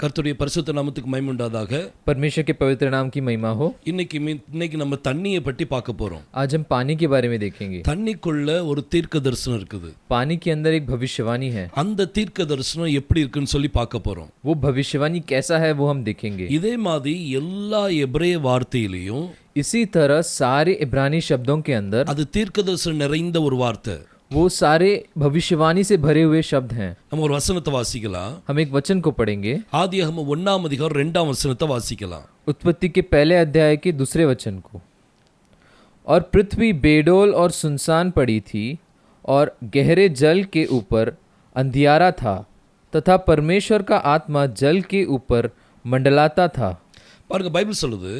கர்த்தருடைய பரிசுத்த நாமத்துக்கு மகிமை உண்டாதாக. परमेश्वर के पवित्र नाम की महिमा हो। இன்னைக்கு நம்ம தண்ணியை பற்றி பார்க்க போறோம். आज हम पानी के बारे में देखेंगे। தண்ணிக்குள்ள ஒரு தீர்க்க தரிசனம் இருக்குது. पानी के अंदर एक भविष्यवाणी है। அந்த தீர்க்க தரிசனம் எப்படி இருக்குன்னு சொல்லி பார்க்க போறோம். वो भविष्यवाणी कैसा है वो हम देखेंगे। இதே மாதிரி எல்லா எபிரேய வார்த்தையிலையும் इसी तरह सारे इब्रानी शब्दों के अंदर அது தீர்க்க தரிசனம் நிறைந்த ஒரு வார்த்தை. वो सारे भविष्यवाणी से भरे हुए शब्द हैं। நம்ம ஒரு வசனத்தை வாசிக்கலாம். हम एक वचन को पढ़ेंगे। ஆதியாகமம் 1 அதிகாரம் 2 வசனத்தை வாசிக்கலாம். उत्पत्ति के पहले अध्याय के दूसरे वचन को। और पृथ्वी बेडोल और सुनसान पड़ी थी और गहरे जल के ऊपर अंधियारा था तथा परमेश्वर का आत्मा जल के ऊपर मंडलाता था। பாருங்க, பைபிள் சொல்லுது,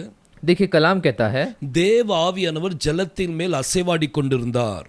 देखिए कलाम कहता है தேவ ஆவியானவர் ஜலத்தின் மேல் அசைவாடி கொண்டிருந்தார்.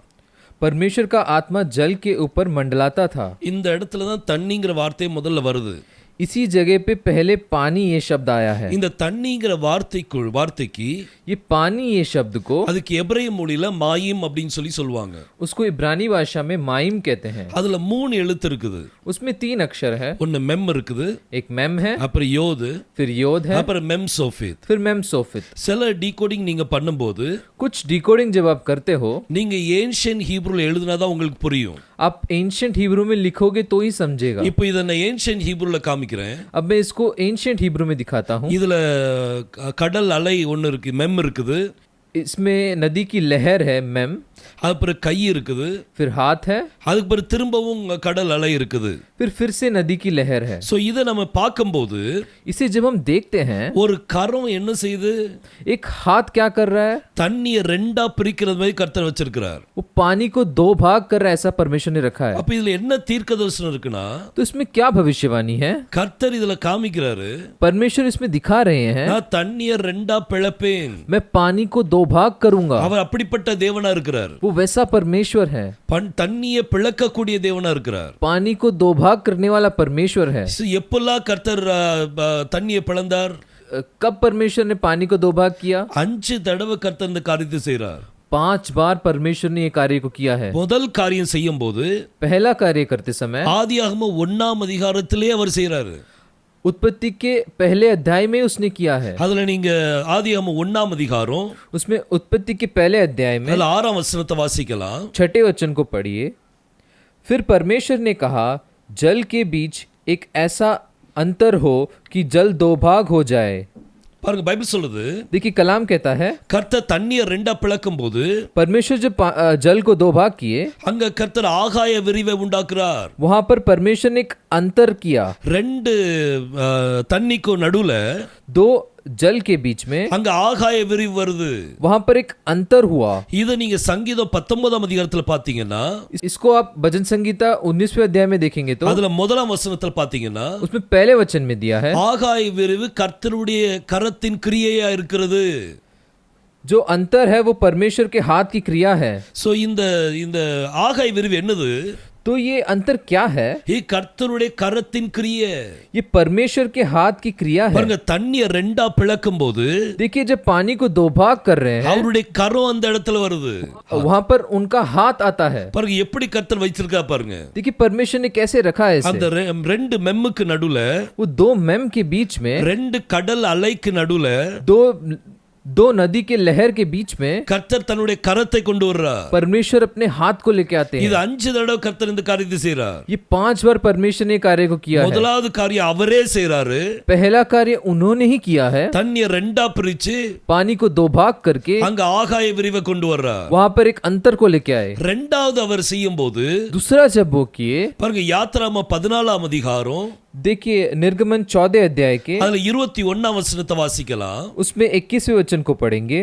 परमेश्वर का आत्मा जल के ऊपर मंडलाता था। இந்த இடத்துல தான் தண்ணிங்கிற வார்த்தை முதல்ல வருது. इसी जगह पे पहले पानी ये शब्द आया है। இந்த தண்ணிங்கிற வார்த்தைக்கு ये पानी ये शब्द को அதுக்கு எபிரேய மொழியில மாயிம் அப்படின்னு சொல்லுவாங்க. उसको इब्रानी भाषा में माइम कहते हैं। அதுல 3 எழுத்து இருக்குது. उसमें 3 अक्षर है। ஒன்னு மெம் இருக்குது, एक मेम है, அப்புறம் யோது, फिर योद है, அப்புறம் மெம் சோஃபித், फिर मेम सोफित। சில டீகோடிங் நீங்க பண்ணும்போது कुछ डिकोडिंग जब आप करते हो நீங்க ஏன்ஷியன்ட் ஹீப்ரூல எழுதுனாதான் உங்களுக்கு புரியும். आप एंशिएंट हिब्रू में लिखोगे तो ही समझेगा। இப்போ இத நான் ஏன்ஷியன்ட் ஹீப்ரூல காமிக்கிறேன். अब मैं इसको एंशिएंट हिब्रू में दिखाता हूँ। இதுல கடல் அலை ஒன்னு இருக்கு, மெம் இருக்குது. इसमें नदी की लहर है मेम, அப்புறம் கை இருக்குது, फिर हाथ है, அதுக்கு பிறகு திரும்பவும் கடல் அலை இருக்குது. फिर से नदी की लहर है। சோ இத நம்ம பார்க்கும்போது इसे जब हम देखते हैं ஒரு கரம் என்ன செய்யுது, एक हाथ क्या कर रहा है, தண்ணியை ரெண்டா பிரிக்கிறது மாதிரி கர்த்தர் வச்சிருக்கிறார். वो पानी को 2 भाग कर रहा है, ऐसा परमेश्वर ने रखा है। அப்ப இதுல என்ன தீர்க்க தரிசனம் இருக்குன்னா, तो इसमें क्या भविष्यवाणी है, கர்த்தர் இதுல காமிக்கிறாரு, परमेश्वर इसमें दिखा रहे हैं நான் தண்ணியை ரெண்டா பிளப்பேன். मैं पानी को 2 भाग करूंगा। அவர் அப்படிப்பட்ட தேவனா இருக்கிறார். वो वैसा परमेश्वर है, தண்ணியை பிளக்கக்கூடிய தேவனா இருக்கிறார். पानी को 2 भाग करने वाला परमेश्वर है। எப்பெல்லாம் கர்த்தர் தண்ணியை பிளந்தார்? कब परमेश्वर ने पानी को 2 भाग किया? 5 தடவை கர்த்தர் இந்த காரியத்தை செய்றார். 5 बार परमेश्वर ने ये कार्य को किया है। முதல் காரியம் செய்யும் போது पहला कार्य करते समय ஆதியாகமம் 1 அதிகாரத்திலே அவர் செய்றாரு. उत्पत्ति के पहले अध्याय में उसने किया है। அதுல நீங்க ஆதியாகமம் 1 அதிகாரம் उसमें उत्पत्ति के पहले अध्याय में அதுல 6 வசனத்தை வாசிக்கலாம். 6 वचन को पढ़िए। फिर परमेश्वर ने कहा, जल के बीच एक ऐसा अंतर हो कि जल 2 भाग हो जाए। பாருங்க, பைபிள் சொல்லுது, देखिए कलाम कहता है கர்த்தர் தண்ணியை ரெண்டா பிளக்கும் போது परमेश्वर जब जल को 2 भाग किए, அங்க கர்த்தர் ஆகாய விரிவை உண்டாக்குறார். वहां पर परमेश्वर ने एक अंतर किया। 2 தண்ணிக்கு நடுவுல 2 जल के बीच में அங்க ஆகாய விரிவு வருது. वहां पर एक अंतर हुआ। இத நீங்க சங்கீதம் 19 அதிகாரத்துல பாத்தீங்கன்னா, इसको आप भजन संगीता 19वें अध्याय में देखेंगे तो அதுல முதலாம் வசனத்துல பாத்தீங்கன்னா, उसमें पहले वचन में दिया है ஆகாய விரிவு கர்த்தருடைய கரத்தின் கிரியையா இருக்கிறது. जो अंतर है वो परमेश्वर के हाथ की क्रिया है। சோ இந்த ஆகாய விரிவு என்னது? तो ये अंतर क्या है? ये கர்த்தருடைய கரத்தின் கிரியை. ये परमेश्वर के हाथ की क्रिया है। பாருங்க, தண்ணியை ரெண்டா பிளக்கும்போது देखिए जब पानी को 2 भाग कर रहे हैं அவருடைய கரம் அந்த இடத்துல வருது. वहां पर उनका हाथ आता है। பாருங்க எப்படி கர்த்தர் வச்சிருக்கா பாருங்க. देखिए परमेश्वर ने कैसे रखा है அந்த इसे। 2 மெம்முக்கு நடுவுல, वो 2 मेम के बीच में 2 கடல் அலைக்கு நடுவுல 2 नदी के लहर के बीच में கர்த்தர் தன்னுடைய கரத்தை கொண்டு வர்றார். परमेश्वर अपने हाथ को लेके आते இது हैं। 5 தடவை கர்த்தர் இந்த காரியத்தை செய்றார். ये 5 बार परमेश्वर ने कार्य को किया है। முதலாவது காரியம் அவரே செய்றாரு. पहला कार्य उन्होंने ही किया है, தண்ணியை ரெண்டா பிரிச்சு पानी को 2 भाग करके அங்க ஆகாய விரிவை கொண்டு வர்றார். वहां पर एक अंतर को लेके आए। ரெண்டாவது அவர் செய்யும்போது दूसरा जब वो किए, பாருங்க, யாத்ராகமம் 14 அதிகாரம் देखिए निर्गमन 14 अध्याय के அதுல 21 வசனத்தை வாசிக்கலாம். उसमें 21वें वचन को पढ़ेंगे।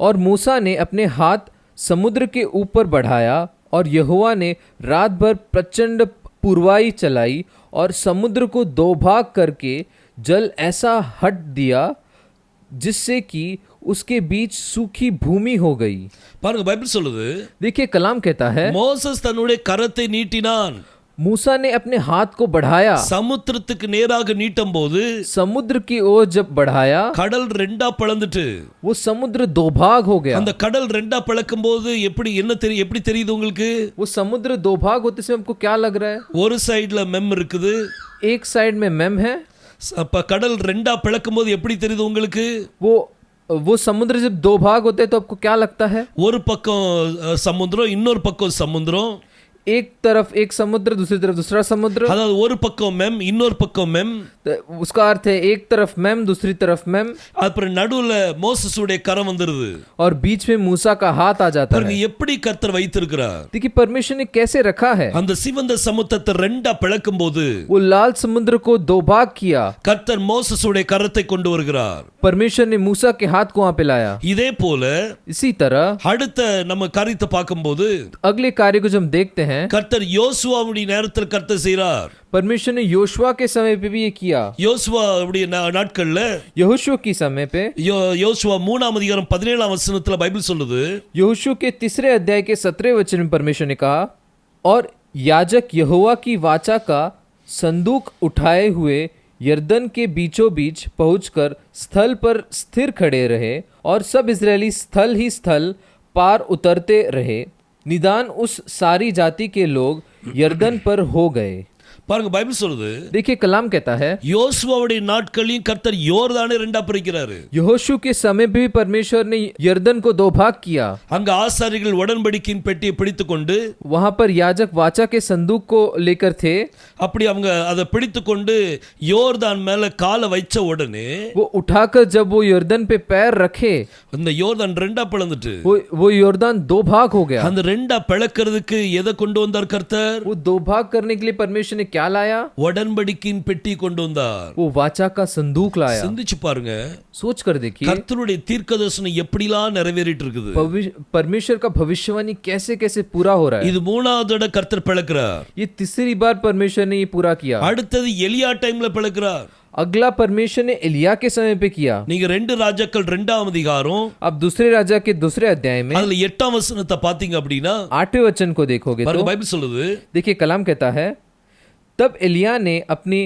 और मूसा ने अपने हाथ समुद्र के ऊपर बढ़ाया और यहोवा ने रात भर प्रचंड पुरवाई चलाई और समुद्र को 2 भाग करके जल ऐसा हट दिया जिससे कि उसके बीच सूखी भूमि हो गई। பாருங்க, பைபிள் சொல்லுது, देखिए कलाम कहता है மோசஸ் தன்னுடைய கரத்தை நீட்டினான். मूसा ने अपने हाथ को बढ़ाया, சமுத்திரத்துக்கு நேராக நீட்டும் போது समुद्र की ओर जब बढ़ाया, கடல் ரெண்டா பிளந்துட்டு वो समुद्र दो भाग हो गया। அந்த கடல் ரெண்டா பிளக்கும் போது எப்படி தெரியுது உங்களுக்கு? वो समुद्र दो भाग होते समय हमको क्या लग रहा है? ஒரு சைடுல மெம் இருக்குது, एक साइड में मेम है। அப்ப கடல் ரெண்டா பிளக்கும் போது எப்படி தெரியுது உங்களுக்கு? वो समुद्र जब दो भाग होते हैं तो आपको क्या लगता है? ஒரு பக்கம் சமுத்திரம், இன்னொரு பக்கம் சமுத்திரம், एक तरफ एक समुद्र, दूसरी तरफ दूसरा समुद्र। அதாவது ஒரு பக்கம் மெம், இன்னொரு பக்கம் மெம், तो उसका अर्थ है एक तरफ मेम, दूसरी तरफ मेम, அப்புறம் நடுவுல மோசஸுடைய கரம் வந்துருது। और बीच में मूसा का हाथ आ जाता பாருங்க है। எப்படி கர்த்தர் வைத்திருக்கிறார்। देखिए परमेश्वर ने कैसे रखा है। அந்த சிவந்த சமுத்திரத்தை ரெண்டா பிளக்கும் போது वो लाल समुद्र को दो भाग किया, கர்த்தர் மோசஸுடைய கரத்தை கொண்டு வருகிறார்। परमेश्वर ने मूसा के हाथ को वहां पे लाया। இதே போல इसी तरह அடுத்த நம்ம காரியத்தை பார்க்கும்போது अगले कार्य को जब हम देखते हैं, கர்த்தர் யோசுவாவுடைய நேரத்தில் கர்த்தர் செய்கிறார்। परमेश्वर ने योशुआ के समय पे भी ये किया। யோசுவாவுடைய நாட்கள்ல यहोशू के समय पे, யோசுவா 3ஆம் அதிகாரம் 17ஆம் வசனத்துல பைபிள் சொல்லுது, यहोशू के 3 अध्याय के 17 वचन में परमेश्वर ने कहा, और याजक यहोवा की वाचा का संदूक उठाए हुए यरदन के बीचों बीच पहुंचकर स्थल पर स्थिर खड़े रहे, और सब इजरायली स्थल ही स्थल पार उतरते रहे, निदान उस सारी जाति के लोग यरदन पर हो गए। பாருங்க பைபிள் சொல்லுது, देखिए कलाम कहता है, யோசுவாவுடைய நாட்களையும் கர்த்தர் யோர்தானை ரெண்டா பிரிக்கிறாரு। यहोशू के समय भी परमेश्वर ने यरदन को दो भाग किया। அங்க ஆசாரிகள் உடன்படிக்கையின் பெட்டியை பிடித்துக்கொண்டு, वहां पर याजक वाचा के संदूक को लेकर थे। அப்படி அவங்க அதை பிடித்துக்கொண்டு யோர்தான் மேல காலை வச்ச உடனே वो उठाकर जब वो यरदन पे पैर रखे, அந்த யோர்தான் ரெண்டா பிளந்துட்டு वो यरदन दो भाग हो गया। அந்த ரெண்டா பிளக்கிறதுக்கு எதை கொண்டு வந்தார் கர்த்தர்? वो दो भाग करने के लिए परमेश्वर ने क्या लाया? உடன்படிக்கையின் பெட்டி கொண்டு வந்தார்। वो वाचा का संदूक लाया। சிந்திச்சு பாருங்க, सोच कर देखिए கர்த்தருடைய தீர்க்கதரிசனம் எப்படிலாம் நிறைவேறிட்டு இருக்குது। परमेश्वर का भविष्यवाणी कैसे कैसे पूरा हो रहा है। இது மூணாவது தடவை கர்த்தர் பிளக்கிறார்। ये तीसरी बार परमेश्वर ने ये पूरा किया। அடுத்தது எலியா டைம்ல பிளக்கிறார்। अगला परमेश्वर ने एलिया के समय पे किया। நீங்க 2 ராஜாக்கள் 2ஆம் அதிகாரம் अब दूसरे राजा के दूसरे अध्याय में அதுல 8ஆம் வசனத்தை பாத்தீங்க அப்படின்னா 8वें वचन को देखोगे பாருங்க तो பைபிள் சொல்லுது, देखिए कलाम कहता है, तब एलिया ने अपनी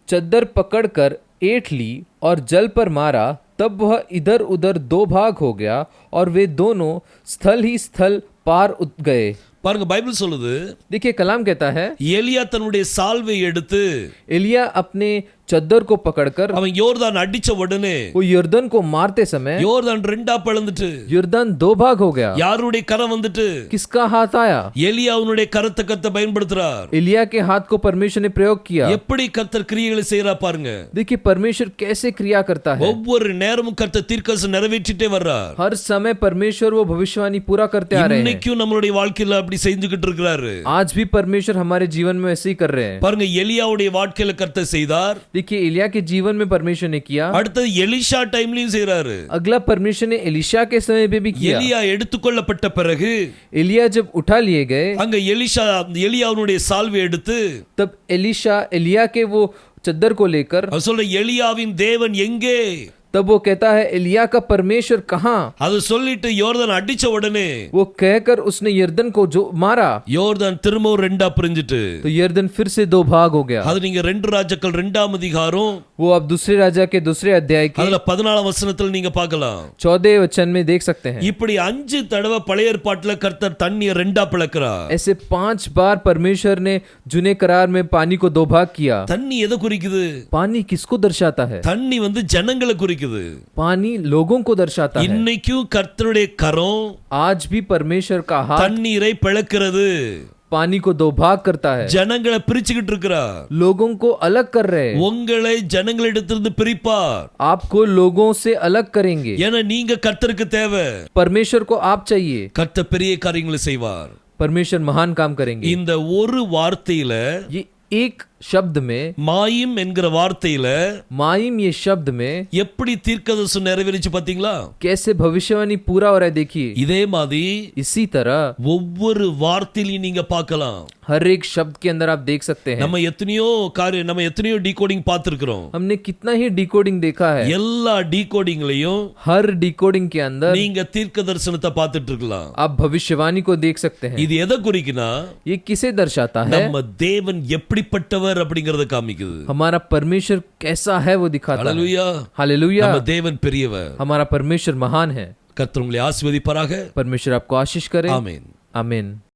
चद्दर पकड़कर ऐंठ ली और जल पर मारा, तब वह इधर उधर दो भाग हो गया, और वे दोनों स्थल ही स्थल पार उत गए। பாருங்க பைபிள் சொல்லுது, देखिए कलाम कहता है, எலியா தன்னுடைய சால்வை எடுத்து एलिया अपने चद्दर को पकड़कर அவன் யோர்தான் அடிச்ச உடனே वो यरदन को मारते समय யோர்தான் ரெண்டா பிளந்துட்டு यरदन दो भाग हो गया। யாருடைய கரம் வந்துட்டு? किसका हाथ आया? எலியாவுடைய கரத்தை கர்த்தர் பயன்படுத்துறார்। एलिया के हाथ को परमेश्वर ने प्रयोग किया। எப்படி கர்த்தர் கிரியைகளை செய்யறா பாருங்க। देखिए परमेश्वर कैसे क्रिया करता है। ஒவ்வொரு நேரமும் கர்த்தர் தீர்க்கதரிசனம் நிறைவேற்றிட்டே வர்றார்। हर समय परमेश्वर वो भविष्यवाणी पूरा करते आ रहे हैं। இன்னைக்கும் நம்மளுடைய வாழ்க்கையில அப்படி செஞ்சுக்கிட்டு இருக்கிறாரு। आज भी परमेश्वर हमारे जीवन में ऐसे ही कर रहे हैं। பாருங்க எலியாவுடைய வாழ்க்கையில கர்த்தர் செய்தார்। देखिए एलिया के जीवन में परमेश्वर ने किया। அடுத்து எலிஷா டைம்லயும் செய்றாரு। अगला परमेश्वर ने एलिशा के समय पे भी किया। எலியா எடுத்துக்கொள்ளப்பட்ட பிறகு एलिया जब उठा लिए गए, அங்க எலியாவுடைய சால்வை எடுத்து तब एलिशा एलिया के वो चद्दर को लेकर, அவர் சொல்ற எலியாவின் தேவன் எங்கே? तब वो कहता है एलिया का परमेश्वर कहाँ? அது சொல்லிட்டு யோர்தான் அடிச்ச உடனே वो कहकर उसने यरदन को जो मारा, யோர்தான் திரும்பவும் ரெண்டா பிரிஞ்சிட்டு तो यरदन फिर से दो भाग हो गया। அது நீங்க 2 ராஜாக்கள் 2ஆம் அதிகாரம் वो अब दूसरे राजा के दूसरे अध्याय के அதுல 14ஆம் வசனத்துல நீங்க பார்க்கலாம்। 14 वचन में देख सकते हैं। இப்படி 5 தடவை பழைய ஏற்பாட்டுல கர்த்தர் தண்ணியை ரெண்டா பிளக்கிறார்। ऐसे 5 बार परमेश्वर ने जूने करार में पानी को दो भाग किया। தண்ணி எதை குறிக்குது? पानी किसको दर्शाता है? தண்ணி ஜனங்களை குறிக்குது। पानी लोगों को दर्शाता है। இன்னைக்கும் கர்த்தருடைய கரம் आज भी परमेश्वर का हाथ தண்ணீரை பிளக்கிறது। पानी को दो भाग करता है। ஜனங்களை பிரிச்சுக்கிட்டு இருக்கிறார்। लोगों को अलग कर रहे हैं। உங்களை ஜனங்களிடத்திலிருந்து பிரிப்பார்। आपको लोगों से अलग करेंगे। ஏன்னா நீங்க கர்த்தருக்கு தேவை। परमेश्वर को आप चाहिए। கர்த்தர் பெரிய காரியங்களை செய்வார்। परमेश्वर महान काम करेंगे। இந்த ஒரு வார்த்தையில ये एक शब्द में, மாயும் என்கிற வார்த்தையில माइम ये शब्द में எப்படி தீர்க்கதரிசனம் நிறைவேறிச்சு பாத்தீங்களா? कैसे भविष्यवाणी पूरा हो रहा है देखिए। இதே மாதிரி इसी तरह ஒவ்வொரு வார்த்தையிலையும் நீங்க பார்க்கலாம். हर एक शब्द के अंदर आप देख सकते हैं। நம்ம எத்தனையோ டீகோடிங் பார்த்திருக்கிறோம். हमने कितना ही डिकोडिंग देखा है। எல்லா டீகோடிங்லயும் हर डिकोडिंग के अंदर நீங்க தீர்க்க தரிசனத்தை பார்த்துட்டு இருக்கலாம். आप भविष्यवाणी को देख सकते हैं। இது எதை குறிக்குன்னா, ये किसे दर्शाता है? நம்ம தேவன் எப்படிப்பட்டவர் அப்படிங்கறத காமிக்குது. हमारा परमेश्वर कैसा है वो दिखाता है। ஹalleluya. हालेलुया। நம்ம தேவன் பெரியவர். हमारा परमेश्वर महान है। கர்த்தர் உங்களை ஆசீர்வதிப்பாராக. परमेश्वर आपको आशीष करे। ஆமென். आमीन।